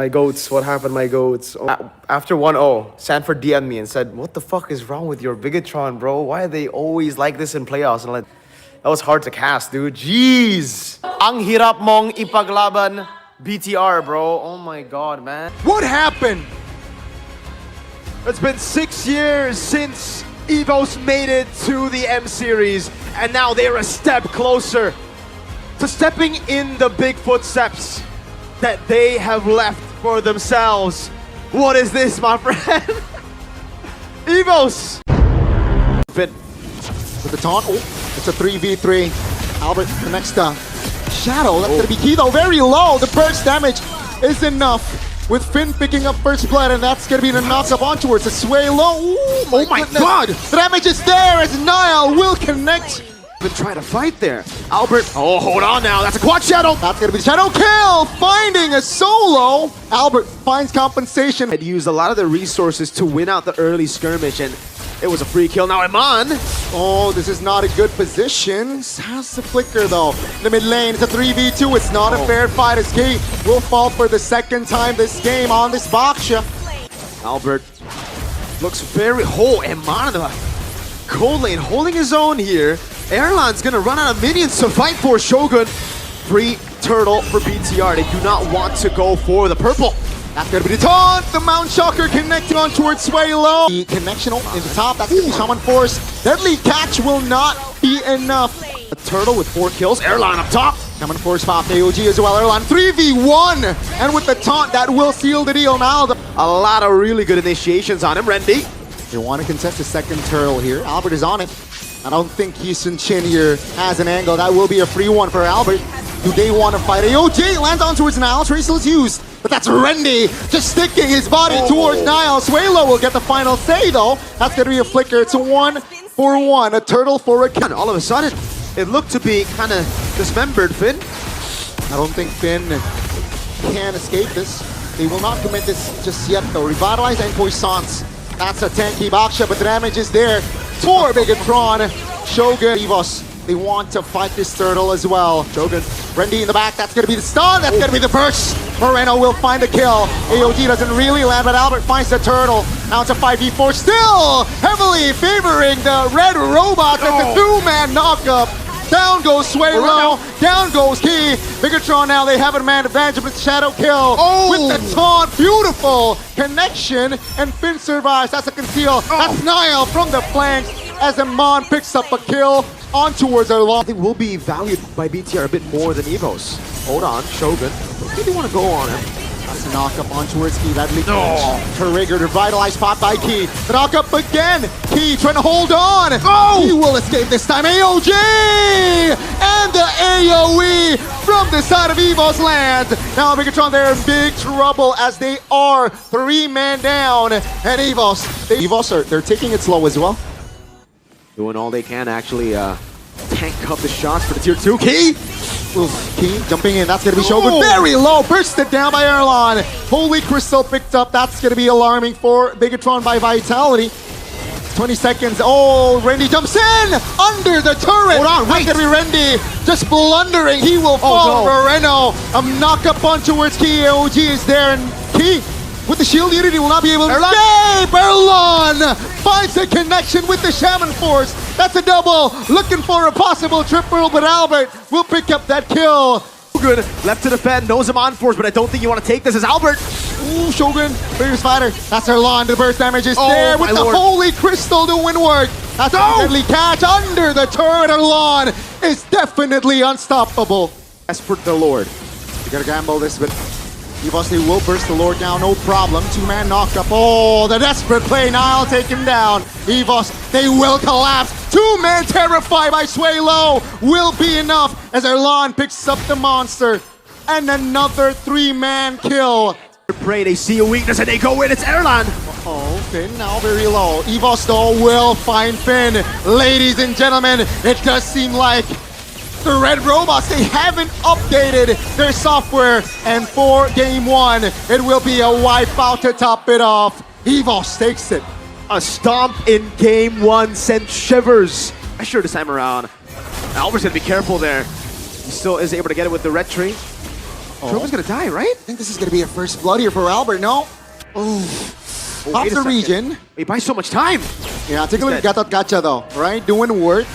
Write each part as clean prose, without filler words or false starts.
My goats, what happened, my goats? After 1-0, Sanford DM'd me and said, what the fuck is wrong with your Bigatron, bro? Why are they always like this in playoffs? And that was hard to cast, dude. Jeez! Ang hirap mong ipaglaban BTR, bro. Oh my god, man. What happened? It's been 6 years since EVOS made it to the M Series, and now they're a step closer to stepping in the big footsteps that they have left for themselves. What is this, my friend? EVOS! Fit with the taunt. Oh, it's a 3v3. Albert connects to Shadow. That's gonna be key though. Very low. The burst damage is enough. With Finn picking up first blood, and that's gonna be the knock up on towards the sway low. Ooh, Oh my god! The damage is there as Niall will connect. Been trying to fight there. Albert, oh, hold on now. That's a quad shadow. That's gonna be the Shadow kill, finding a solo. Albert finds compensation. Had used a lot of the resources to win out the early skirmish, and it was a free kill. Now Iman. Oh, this is not a good position. Has the flicker though. In the mid lane, it's a 3v2. It's not a fair fight as Key will fall for the second time this game on this Baksha. Albert looks very whole. Iman in the cold lane holding his own here. Airline's gonna run out of minions to fight for Shogun. Free turtle for BTR. They do not want to go for the purple. That's gonna be the taunt. The Mount Shocker connecting on towards Sway Low. The connection in the top. That's gonna be Shaman Force. Deadly catch will not be enough. A turtle with 4 kills. Airline up top. Shaman Force pop AOG as well. Airline 3v1. And with the taunt, that will seal the deal now. A lot of really good initiations on him. Rendy. They want to contest the second turtle here. Albert is on it. I don't think Heesun Chin here has an angle. That will be a free one for Albert. Do they want to fight? AOJ lands on towards Niall. Tracer is used. But that's Rendy just sticking his body towards Niall. Swaylo will get the final say though. That's going to be a flicker. It's a 1-for-1. A turtle for a kill. And all of a sudden, it looked to be kind of dismembered, Finn. I don't think Finn can escape this. They will not commit this just yet though. Revitalize and Poissance. That's a tanky Baksha, but the damage is there for Bigatron. Shogun, EVOS, they want to fight this turtle as well. Shogun, Rendy in the back, that's gonna be the stun, that's gonna be the burst. Moreno will find a kill. AOD doesn't really land, but Albert finds the turtle. Now it's a 5v4, still heavily favoring the red robots at the two-man knockup. Down goes Sway Low, down goes Key. Bigatron now, they have a man advantage with the shadow kill. With the taunt, beautiful connection, and Finn survives. That's a conceal. That's Niall from the flanks as Iman picks up a kill on towards our long. I think will be valued by BTR a bit more than EVOS. Hold on, Shogun. Maybe they want to go on him. That's a knock up on towards Key. That leak triggered, revitalized pop by Key. The knock up again. Key trying to hold on. He will escape this time. AOG! And the AoE from the side of EVOS lands. Now Bigatron, they're in big trouble as they are 3-man down. And EVOS, they're taking it slow as well. Doing all they can actually tank up the shots for the tier 2. Key! Oof, Key jumping in, that's gonna be Shogun. Very low, bursted down by Erlon. Holy Crystal picked up, that's gonna be alarming for Bigatron by Vitality. 20 seconds, oh, Rendy jumps in! Under the turret! Hold on, wait! That's gonna be Rendy, just blundering, he will fall for Reno. A knock up on towards Key, AOG is there, and Key, with the shield unity, will not be able to escape! Erlon finds a connection with the Shaman Force. That's a double, looking for a possible triple, but Albert will pick up that kill. Shogun left to defend, knows him on force, but I don't think you want to take this as Albert. Ooh, Shogun, biggest fighter. That's Erlon, the burst damage is there with the Holy Crystal to win work. That's a deadly catch under the turret. Erlon is definitely unstoppable. Desperate the Lord. You gotta gamble this, but EVOS, they will burst the Lord down, no problem. 2-man knockup. Oh, the desperate play. Niall taken down. EVOS, they will collapse. 2-man terrified by Sway Low will be enough as Erlon picks up the monster. And another 3-man kill. Pray they see a weakness and they go in. It's Airline. Oh, Finn now very low. EVOS though will find Finn. Ladies and gentlemen, it does seem like the red robots, they haven't updated their software, and for game 1, it will be a wipeout to top it off. EVOS takes it. A stomp in game 1 sent shivers. I sure this time around. Albert's gonna be careful there. He still is able to get it with the red tree. Shogun's gonna die, right? I think this is gonna be a first blood here for Albert, no? Ooh. Off the region. He buys so much time. Yeah, take a look at Gatot Gacha though, right? Doing work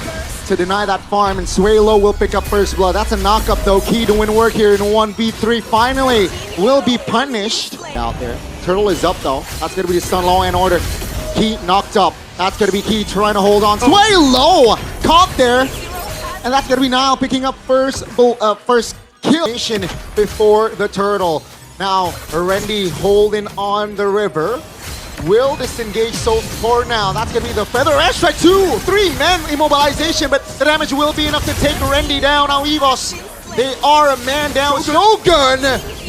to deny that farm, and Suelo will pick up first blood. That's a knock-up though. Key doing work here in 1v3. Finally, will be punished. Out there. Turtle is up though. That's gonna be the stun Law and Order. Key knocked up. That's gonna be Key trying to hold on. Suelo caught there. And that's gonna be Niall picking up first kill before the Turtle. Now, Randy holding on the river. Will disengage so far now. That's gonna be the feather airstrike. 2, 3 man immobilization, but the damage will be enough to take Randy down. Now EVOS, they are a man down. Shogun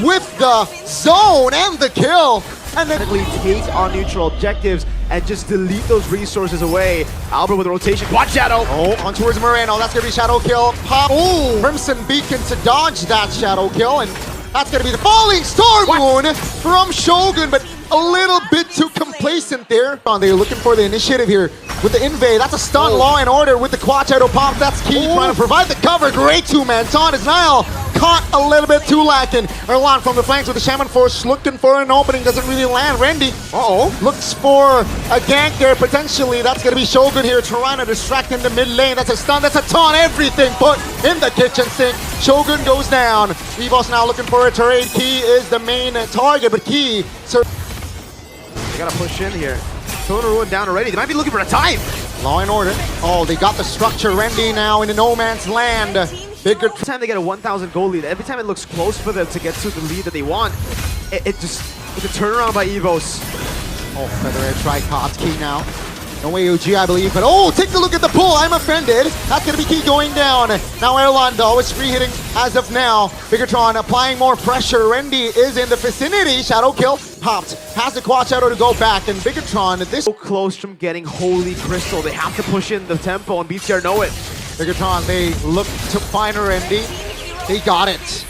with the zone and the kill. And then take on neutral objectives and just delete those resources away. Albert with a rotation. Quad Shadow. Oh, on towards Moreno. That's gonna be Shadow Kill. Pop. Oh, Crimson Beacon to dodge that Shadow Kill, and that's gonna be the Falling Star Moon from Shogun, but a little bit too complacent there. They're looking for the initiative here with the invade. That's a stun. Law and Order with the Quad Shadow pop. That's Key trying to provide the cover. Great two-man taunt as Niall caught a little bit too lacking. Erlan from the flanks with the Shaman Force looking for an opening. Doesn't really land. Randy looks for a gank there potentially. That's going to be Shogun here trying to distract in the mid lane. That's a stun. That's a taunt. Everything put in the kitchen sink. Shogun goes down. EVOS now looking for a trade. Key is the main target, but Key... They gotta push in here. Total Ruin down already. They might be looking for a time. Law and Order. Oh, they got the structure. Randy now in the no man's land. Bigger. Every time they get a 1,000 goal lead, every time it looks close for them to get to the lead that they want, it's a turnaround by EVOS. Oh, Feather Edge tricop. Key now. No AOG, I believe, but oh, take a look at the pull. I'm offended. That's gonna be Key going down. Now Erlan though is free hitting as of now. Bigatron applying more pressure. Randy is in the vicinity. Shadow Kill popped. Has the Quad Shadow to go back, and Bigatron this so close from getting Holy Crystal. They have to push in the tempo, and BTR know it. Bigatron, they look to find Randy. They got it.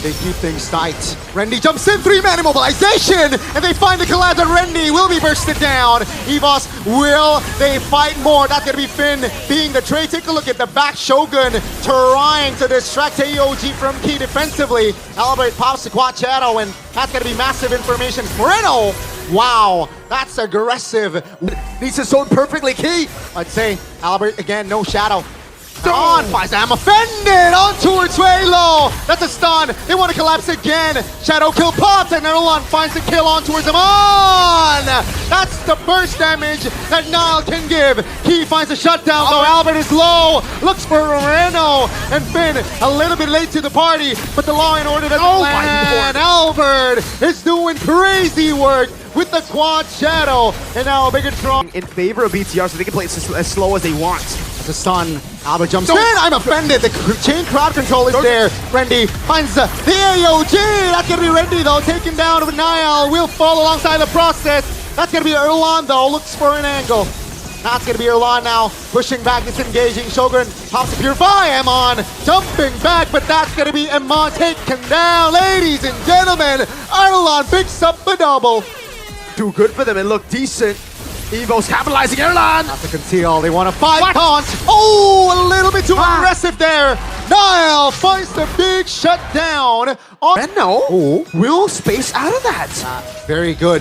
They keep things tight. Randy jumps in, 3-man immobilization, and they find the collapse, and Randy will be bursted down. EVOS, will they fight more? That's gonna be Finn being the trade. Take a look at the back. Shogun trying to distract AOG from Key defensively. Albert pops the Quad Shadow, and that's gonna be massive information. Moreno, wow, that's aggressive. Needs to zone perfectly, Key. I'd say Albert again, no Shadow. On, I'm offended on towards Suelo. That's a stun. They want to collapse again. Shadow Kill pops, and Erlan finds the kill on towards him. On! That's the burst damage that Niall can give. Key finds a shutdown, though Albert is low. Looks for Moreno, and Finn a little bit late to the party, but the Law and Order doesn't land. Albert is doing crazy work with the Quad Shadow, and now Bigatron in favor of BTR, so they can play it as slow as they want. It's a stun. Albert jumps in. I'm offended. The chain crowd control is there. Randy finds the AOG. That's gonna be Randy though, taken down with Niall. Will fall alongside the process. That's gonna be Erlan though. Looks for an angle. That's gonna be Erlan now, pushing back, disengaging. Shogun pops to Purify. Amon jumping back, but that's gonna be Amon taken down. Ladies and gentlemen, Erlan picks up the double. Too good for them and look decent. EVOS capitalizing. Erlan! Not to conceal, they want a 5 taunt. Oh, a little bit too aggressive there. Niall finds the big shutdown. Moreno will space out of that. Very good.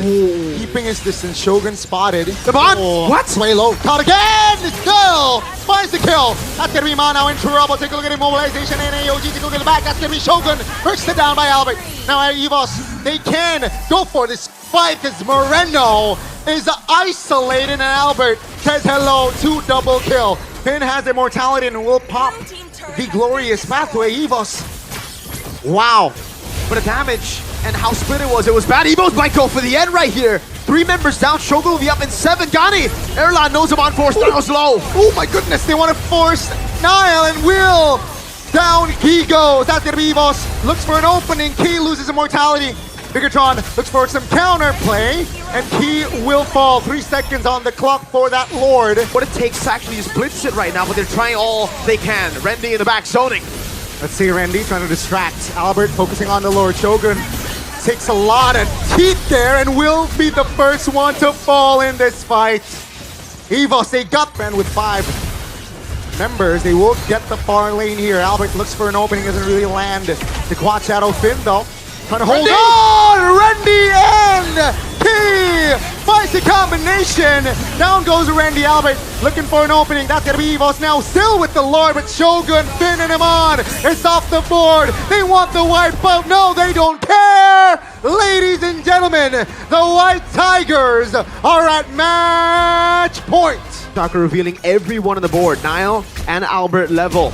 Keeping his distance. Shogun spotted. Come on. What? Suelo caught again. Still finds the kill. That's going to be Ma now in trouble. Take a look at immobilization and AOG. Take a look at the back. That's going to be Shogun. Bursted down by Albert. Now at EVOS, they can go for this fight because Moreno is isolated, and Albert says hello to double kill. Finn has immortality and will pop the glorious pathway. EVOS. Wow. But the damage and how split it was bad. EVOS might go for the end right here. 3 members down. Shogun will be up in 7. Gani. Erlan knows him on force. Throws low. Oh my goodness. They want to force Niall, and Will down. Key goes. That's going to be EVOS. Looks for an opening. Key loses immortality. Bigatron looks for some counter play, and Key will fall. 3 seconds on the clock for that Lord. What it takes to actually just blitz it right now, but they're trying all they can. Randy in the back zoning. Let's see Randy trying to distract Albert, focusing on the Lord. Shogun takes a lot of teeth there and will be the first one to fall in this fight. EVOS, they got Ben with 5. members. They will get the far lane here. Albert looks for an opening, doesn't really land. The quad shadow Finn though, trying to hold on! Randy and Key finds the combination. Down goes Randy Albert, looking for an opening. That's gonna be Evos now, still with the Lord, but Shogun, Finn, and Iman is off the board. They want the wipe out. No, they don't care. Ladies and gentlemen, the White Tigers are at match point. Taka revealing everyone on the board. Niyo and Albert level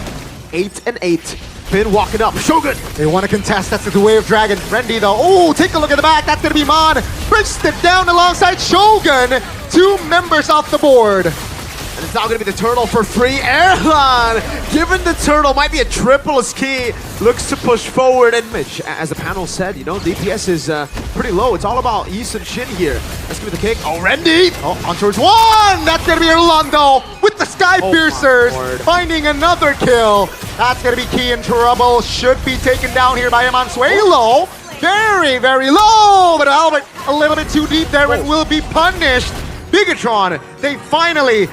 8 and 8. Finn walking up. Shogun! They want to contest. That's the way of Dragon. Randy though. Oh, take a look at the back. That's going to be Mon. Breaks it down alongside Shogun. 2 members off the board. And it's now going to be the turtle for free. Erlan, given the turtle, might be a triple as Key looks to push forward. And Mitch, as the panel said, you know, DPS is pretty low. It's all about East and Shin here. Let's give it the kick. Oh, Randy! Oh, on towards 1! That's going to be Erlando with the Sky Piercers. Finding another kill. That's going to be Key in trouble. Should be taken down here by Emansuelo. Very, very low. But Albert a little bit too deep there and will be punished. Bigatron, they finally...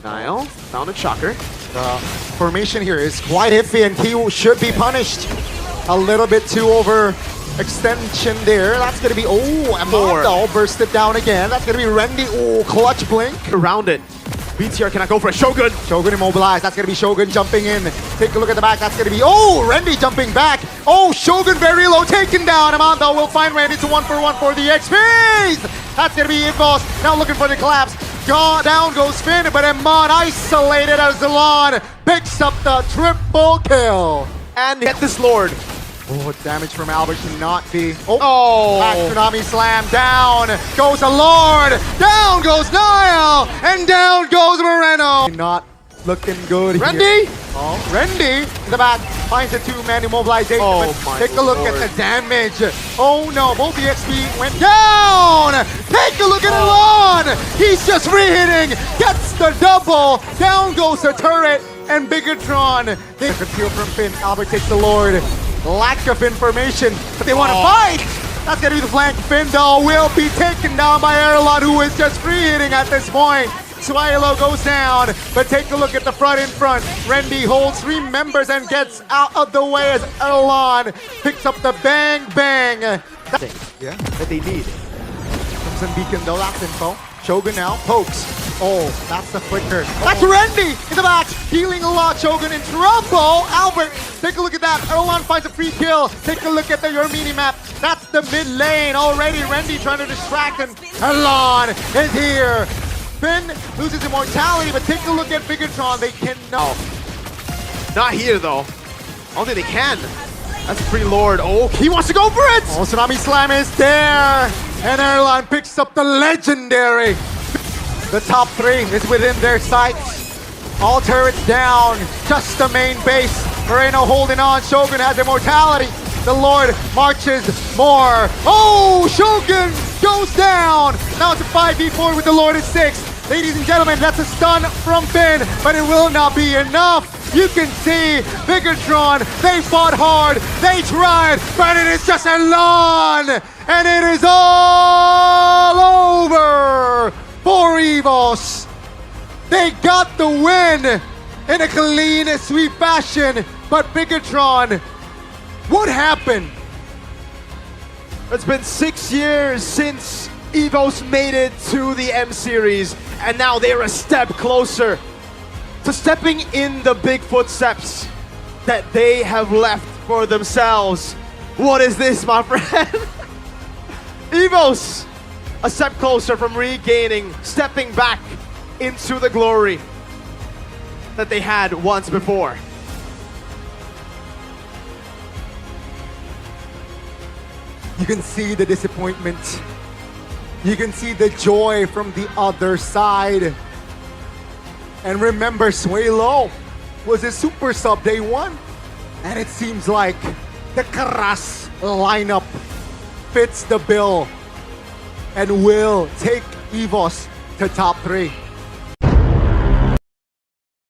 Niyo found a shocker. The formation here is quite iffy and Key should be punished. A little bit too over extension there. That's going to be... Oh, Amando burst it down again. That's going to be Randy. Oh, clutch blink. Around it. BTR cannot go for a Shogun. Shogun immobilized. That's going to be Shogun jumping in. Take a look at the back. That's going to be... Oh, Randy jumping back. Oh, Shogun very low. Taken down. Amando will find Randy to 1-for-1 for the XPs. That's going to be Evos. Now looking for the collapse. Down goes Finn, but Iman isolated as Zelon picks up the triple kill. And get this Lord. Oh, damage from Albert cannot be. Oh, back tsunami slam. Down goes the Lord. Down goes Niall. And down goes Moreno. Not looking good here. Randy! Oh, Randy in the back finds a 2-man immobilization. Oh, but take a look at the damage. Oh no, both the XP went down. Take a look at Elon. He's just re-hitting. Gets the double. Down goes the turret. And Bigatron. They could feel from Finn. Albert takes the Lord. Lack of information, but they want to fight. That's going to be the flank. Finn though will be taken down by Erlon, who is just free hitting at this point. Swilo goes down, but take a look at the front in front. Randy holds 3 members and gets out of the way as Erlon picks up the bang bang. That they need. Crimson Beacon though, that's info. Shogun now pokes. Oh, that's the flicker. That's Randy in the back, healing a lot. Shogun in trouble. Albert, take a look at that. Erlon finds a free kill. Take a look at your mini map. That's the mid lane already. Randy trying to distract him. Erlon is here. Finn loses immortality, but take a look at Bigatron. They cannot. Not here though. I don't think they can. That's a free Lord. Oh, he wants to go for it! Oh, Tsunami Slam is there. And Erlon picks up the legendary. The top 3 is within their sights. All turrets down. Just the main base. Moreno holding on. Shogun has immortality. The Lord marches more. Oh, Shogun goes down. Now it's a 5v4 with the Lord at 6. Ladies and gentlemen, that's a stun from Finn, but it will not be enough. You can see Bigatron, they fought hard, they tried, but it is just a lawn. And it is all over for Evos. They got the win in a clean sweep fashion, but Bigatron, what happened? It's been 6 years since Evos made it to the M Series, and now they're a step closer to stepping in the big footsteps that they have left for themselves. What is this, my friend? Evos, a step closer from regaining, stepping back into the glory that they had once before. You can see the disappointment. You can see the joy from the other side. And remember, Suelo was a super sub day 1. And it seems like the Karas lineup fits the bill and will take Evos to top 3.